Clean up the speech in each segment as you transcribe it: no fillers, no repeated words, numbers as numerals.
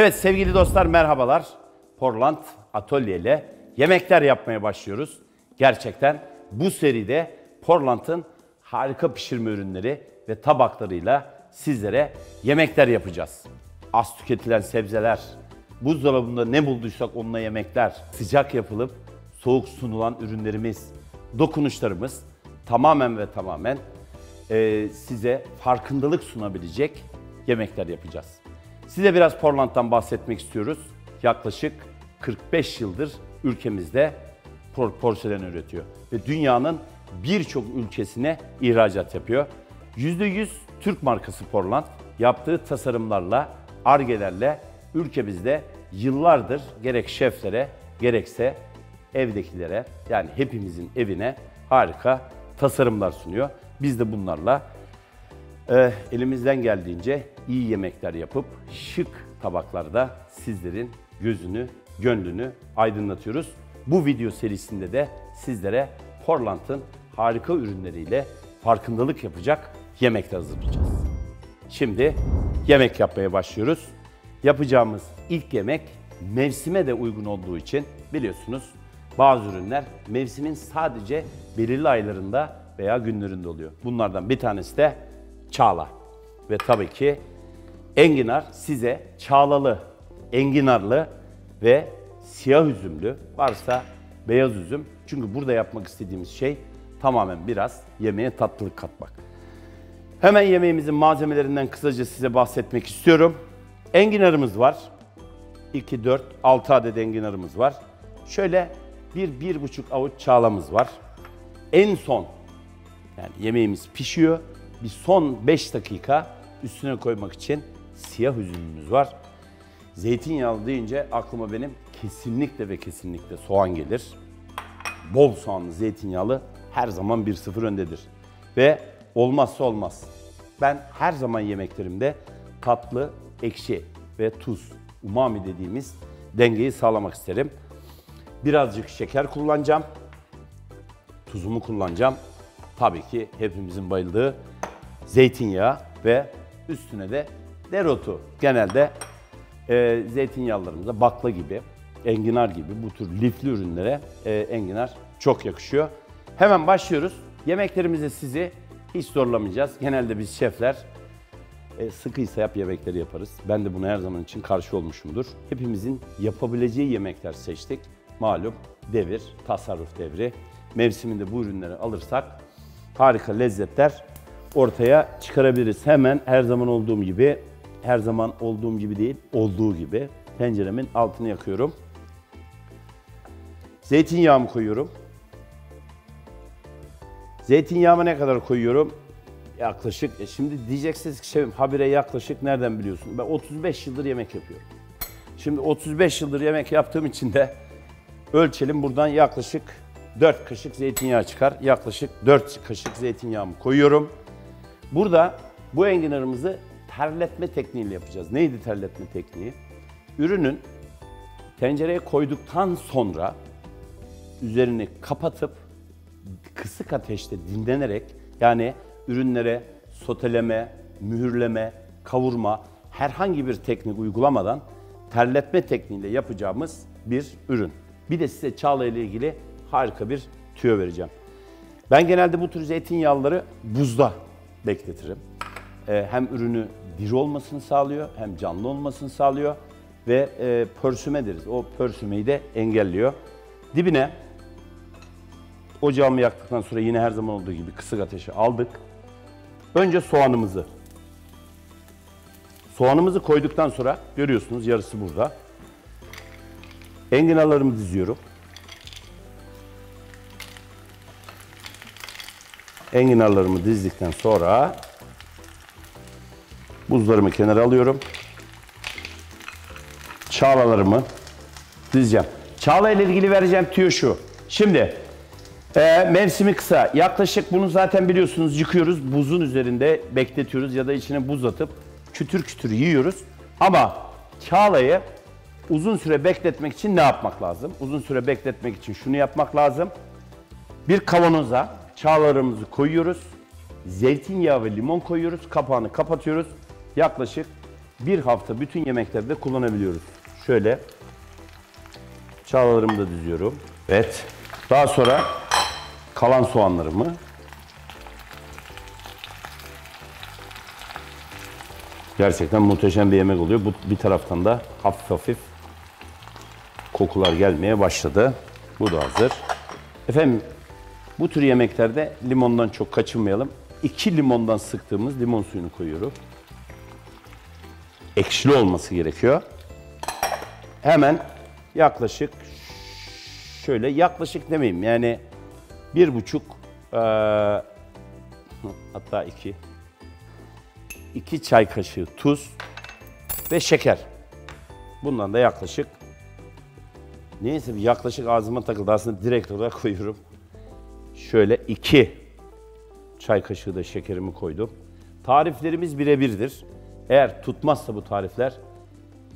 Evet sevgili dostlar merhabalar. Portland Atölye ile yemekler yapmaya başlıyoruz. Gerçekten bu seride Portland'ın harika pişirme ürünleri ve tabaklarıyla sizlere yemekler yapacağız. Az tüketilen sebzeler, buzdolabında ne bulduysak onunla yemekler, sıcak yapılıp soğuk sunulan ürünlerimiz, dokunuşlarımız tamamen ve tamamen size farkındalık sunabilecek yemekler yapacağız. Size biraz Portland'dan bahsetmek istiyoruz. Yaklaşık 45 yıldır ülkemizde porselen üretiyor ve dünyanın birçok ülkesine ihracat yapıyor. %100 Türk markası Portland yaptığı tasarımlarla, Ar-Ge'lerle ülkemizde yıllardır gerek şeflere gerekse evdekilere yani hepimizin evine harika tasarımlar sunuyor. Biz de bunlarla elimizden geldiğince iyi yemekler yapıp şık tabaklarda sizlerin gözünü, gönlünü aydınlatıyoruz. Bu video serisinde de sizlere Portland'ın harika ürünleriyle farkındalık yapacak yemekler hazırlayacağız. Şimdi yemek yapmaya başlıyoruz. Yapacağımız ilk yemek mevsime de uygun olduğu için biliyorsunuz bazı ürünler mevsimin sadece belirli aylarında veya günlerinde oluyor. Bunlardan bir tanesi de çağla. Ve tabii ki enginar size çağlalı, enginarlı ve siyah üzümlü, varsa beyaz üzüm. Çünkü burada yapmak istediğimiz şey tamamen biraz yemeğe tatlılık katmak. Hemen yemeğimizin malzemelerinden kısaca size bahsetmek istiyorum. Enginarımız var. 2, 4, 6 adet enginarımız var. Şöyle 1-1,5 avuç çağlamız var. En son yani yemeğimiz pişiyor. Bir son 5 dakika üstüne koymak için siyah üzümümüz var. Zeytinyağlı deyince aklıma benim kesinlikle ve kesinlikle soğan gelir. Bol soğanlı zeytinyağlı her zaman 1-0 öndedir. Ve olmazsa olmaz. Ben her zaman yemeklerimde tatlı, ekşi ve tuz, umami dediğimiz dengeyi sağlamak isterim. Birazcık şeker kullanacağım. Tuzumu kullanacağım. Tabii ki hepimizin bayıldığı zeytinyağı ve üstüne de dereotu. Genelde zeytinyağlarımıza bakla gibi, enginar gibi bu tür lifli ürünlere enginar çok yakışıyor. Hemen başlıyoruz. Yemeklerimizi sizi hiç zorlamayacağız. Genelde biz şefler sıkıysa yap yemekleri yaparız. Ben de buna her zaman için karşı olmuşumdur. Hepimizin yapabileceği yemekler seçtik. Malum devir, tasarruf devri. Mevsiminde bu ürünleri alırsak harika lezzetler ortaya çıkarabiliriz. Hemen her zaman olduğum gibi, her zaman olduğum gibi değil, olduğu gibi tenceremin altını yakıyorum. Zeytinyağımı koyuyorum. Zeytinyağımı ne kadar koyuyorum? Yaklaşık, şimdi diyeceksiniz ki şefim habire yaklaşık nereden biliyorsun? Ben 35 yıldır yemek yapıyorum. Şimdi 35 yıldır yemek yaptığım için de ölçelim buradan yaklaşık 4 kaşık zeytinyağı çıkar. Yaklaşık 4 kaşık zeytinyağımı koyuyorum. Burada bu enginarımızı terletme tekniğiyle yapacağız. Neydi terletme tekniği? Ürünün tencereye koyduktan sonra üzerini kapatıp kısık ateşte dinlenerek yani ürünlere soteleme, mühürleme, kavurma herhangi bir teknik uygulamadan terletme tekniğiyle yapacağımız bir ürün. Bir de size çağla ile ilgili harika bir tüyo vereceğim. Ben genelde bu tür zeytinyağları buzda bekletirim. Hem ürünü diri olmasını sağlıyor hem canlı olmasını sağlıyor ve pörsüme deriz. O pörsümeyi de engelliyor. Dibine ocağımı yaktıktan sonra yine her zaman olduğu gibi kısık ateşe aldık. Önce soğanımızı koyduktan sonra görüyorsunuz yarısı burada. Enginarlarımı diziyorum. Enginarlarımı dizdikten sonra buzlarımı kenara alıyorum. Çağlalarımı dizeceğim. Çağla ile ilgili vereceğim tüyo şu. Şimdi mevsimi kısa. Yaklaşık bunu zaten biliyorsunuz yıkıyoruz. Buzun üzerinde bekletiyoruz ya da içine buz atıp kütür kütür yiyoruz. Ama çağlayı uzun süre bekletmek için ne yapmak lazım? Uzun süre bekletmek için şunu yapmak lazım. Bir kavanoza çağlarımızı koyuyoruz. Zeytinyağı ve limon koyuyoruz. Kapağını kapatıyoruz. Yaklaşık bir hafta bütün yemeklerde kullanabiliyoruz. Şöyle çağlalarımı da diziyorum. Evet. Daha sonra kalan soğanlarımı gerçekten muhteşem bir yemek oluyor. Bu bir taraftan da hafif hafif kokular gelmeye başladı. Bu da hazır. Efendim bu tür yemeklerde limondan çok kaçınmayalım. 2 limondan sıktığımız limon suyunu koyuyorum. Ekşili olması gerekiyor. Hemen yaklaşık şöyle yaklaşık demeyeyim yani 1,5 hatta 2 çay kaşığı tuz ve şeker. Bundan da yaklaşık neyse yaklaşık ağzıma takıldı aslında direkt olarak koyuyorum. Şöyle 2 çay kaşığı da şekerimi koydum. Tariflerimiz birebirdir. Eğer tutmazsa bu tarifler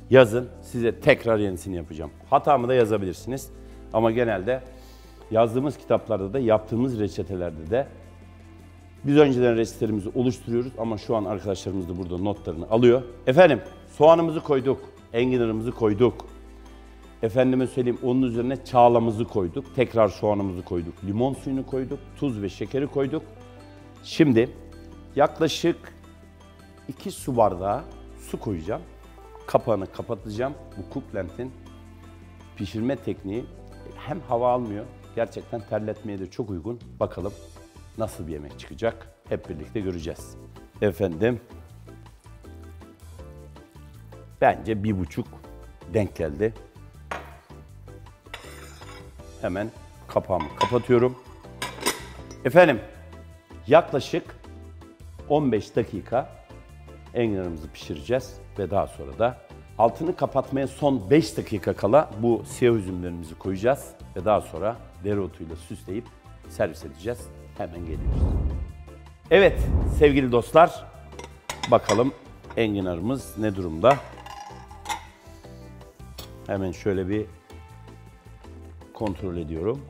yazın size tekrar yenisini yapacağım. Hatamı da yazabilirsiniz. Ama genelde yazdığımız kitaplarda da yaptığımız reçetelerde de biz önceden reçetelerimizi oluşturuyoruz ama şu an arkadaşlarımız da burada notlarını alıyor. Efendim soğanımızı koyduk, enginarımızı koyduk. Efendime söyleyeyim onun üzerine çağlamızı koyduk. Tekrar soğanımızı koyduk, limon suyunu koyduk, tuz ve şekeri koyduk. Şimdi yaklaşık 2 su bardağı su koyacağım. Kapağını kapatacağım. Bu Cookland'in pişirme tekniği hem hava almıyor, gerçekten terletmeye de çok uygun. Bakalım nasıl bir yemek çıkacak? Hep birlikte göreceğiz. Efendim, bence 1,5 denk geldi. Hemen kapağımı kapatıyorum. Efendim, yaklaşık 15 dakika enginarımızı pişireceğiz ve daha sonra da altını kapatmaya son 5 dakika kala bu siyah üzümlerimizi koyacağız ve daha sonra dereotuyla süsleyip servis edeceğiz. Hemen geliyoruz. Evet sevgili dostlar, bakalım enginarımız ne durumda? Hemen şöyle bir kontrol ediyorum.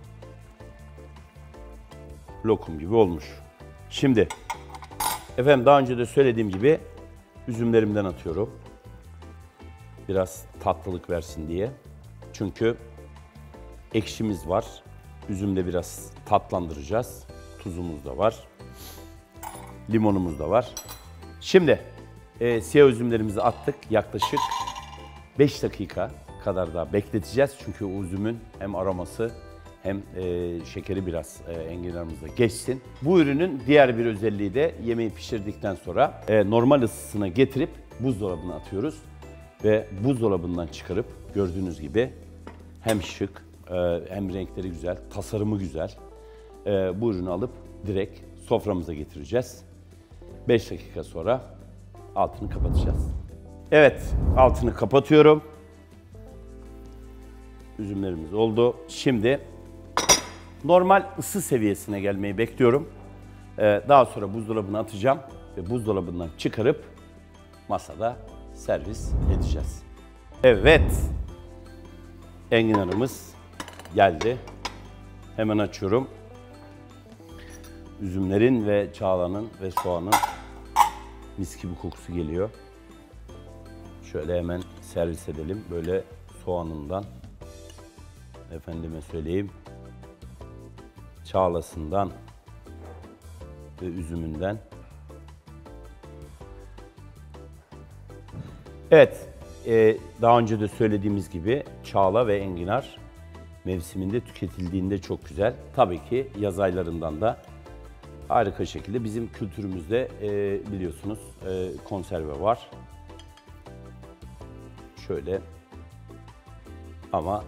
Lokum gibi olmuş. Şimdi efendim daha önce de söylediğim gibi üzümlerimden atıyorum. Biraz tatlılık versin diye. Çünkü ekşimiz var. Üzümde biraz tatlandıracağız. Tuzumuz da var. Limonumuz da var. Şimdi siyah üzümlerimizi attık. Yaklaşık 5 dakika kadar daha bekleteceğiz. Çünkü o üzümün hem aroması hem şekeri biraz enginarımıza geçsin. Bu ürünün diğer bir özelliği de yemeği pişirdikten sonra normal ısısına getirip buzdolabına atıyoruz. Ve buzdolabından çıkarıp gördüğünüz gibi hem şık hem renkleri güzel, tasarımı güzel. Bu ürünü alıp direkt soframıza getireceğiz. 5 dakika sonra altını kapatacağız. Evet, altını kapatıyorum. Üzümlerimiz oldu. Şimdi normal ısı seviyesine gelmeyi bekliyorum. Daha sonra buzdolabına atacağım ve buzdolabından çıkarıp masada servis edeceğiz. Evet, enginarımız geldi. Hemen açıyorum. Üzümlerin ve çağlanın ve soğanın mis gibi kokusu geliyor. Şöyle hemen servis edelim. Böyle soğanından, efendime söyleyeyim, çağlasından ve üzümünden. Evet, daha önce de söylediğimiz gibi çağla ve enginar mevsiminde tüketildiğinde çok güzel. Tabii ki yaz aylarından da harika şekilde bizim kültürümüzde biliyorsunuz konserve var. Şöyle ama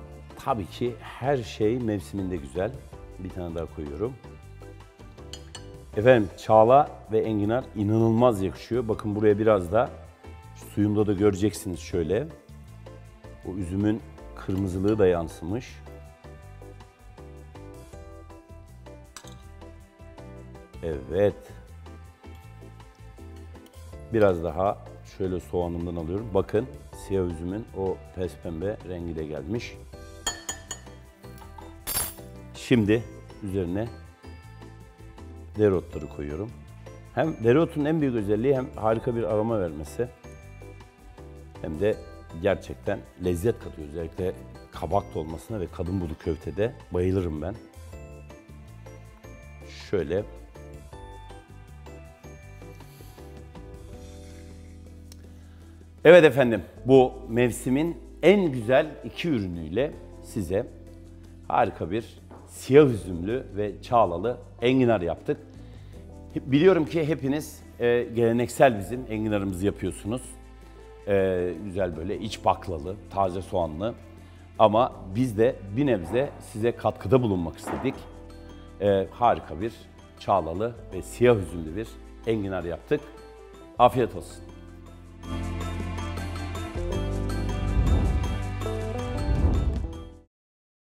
tabii ki her şey mevsiminde güzel. Bir tane daha koyuyorum. Efendim çağla ve enginar inanılmaz yakışıyor. Bakın buraya biraz da suyumda da göreceksiniz şöyle. O üzümün kırmızılığı da yansımış. Evet. Biraz daha şöyle soğanımdan alıyorum. Bakın siyah üzümün o pembe rengi de gelmiş. Şimdi üzerine dereotları koyuyorum. Hem dereotun en büyük özelliği hem harika bir aroma vermesi. hem de gerçekten lezzet katıyor. Özellikle kabak dolmasına ve kadın budu köftede bayılırım ben. Şöyle. Evet efendim, bu mevsimin en güzel 2 ürünüyle size harika bir siyah üzümlü ve çağlalı enginar yaptık. Biliyorum ki hepiniz geleneksel bizim enginarımızı yapıyorsunuz. Güzel böyle iç baklalı, taze soğanlı. Ama biz de bir nebze size katkıda bulunmak istedik. Harika bir çağlalı ve siyah üzümlü bir enginar yaptık. Afiyet olsun.